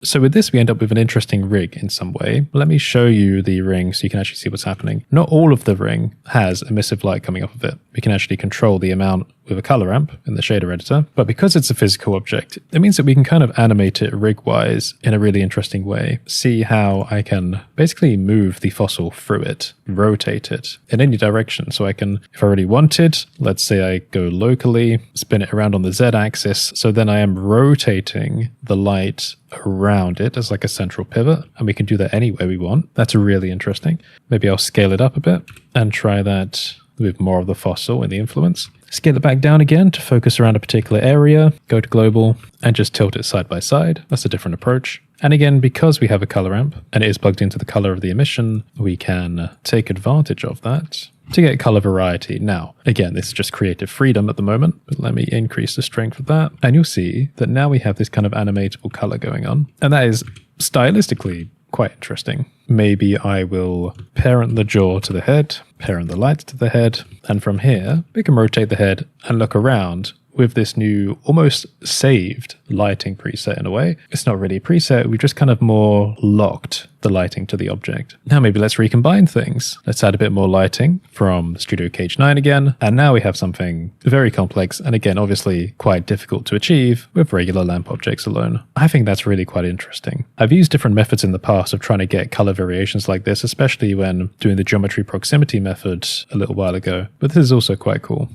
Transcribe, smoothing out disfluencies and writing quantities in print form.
So with this, we end up with an interesting rig in some way. Let me show you the ring so you can actually see what's happening. Not all of the ring has emissive light coming off of it. We can actually control the amount with a color ramp in the shader editor. But because it's a physical object, it means that we can kind of animate it rig-wise in a really interesting way. See how I can basically move the fossil through it, rotate it in any direction. So I can, if I really wanted, let's say I go locally, spin it around on the Z-axis. So then I am rotating the light around it as like a central pivot, and we can do that any way we want. That's really interesting. Maybe I'll scale it up a bit and try that with more of the fossil in the influence. Scale it back down again to focus around a particular area, go to global, and just tilt it side by side. That's a different approach. And again, because we have a color ramp and it is plugged into the color of the emission, we can take advantage of that to get color variety. Now, again, this is just creative freedom at the moment, but let me increase the strength of that. And you'll see that now we have this kind of animatable color going on. And that is stylistically quite interesting. Maybe I will parent the jaw to the head, parent the light to the head, and from here, we can rotate the head and look around with this new almost saved lighting preset in a way. It's not really a preset, we've just kind of more locked the lighting to the object. Now maybe let's recombine things. Let's add a bit more lighting from Studio Cage 9 again, and now we have something very complex and again obviously quite difficult to achieve with regular lamp objects alone. I think that's really quite interesting. I've used different methods in the past of trying to get color variations like this, especially when doing the geometry proximity method a little while ago, but this is also quite cool.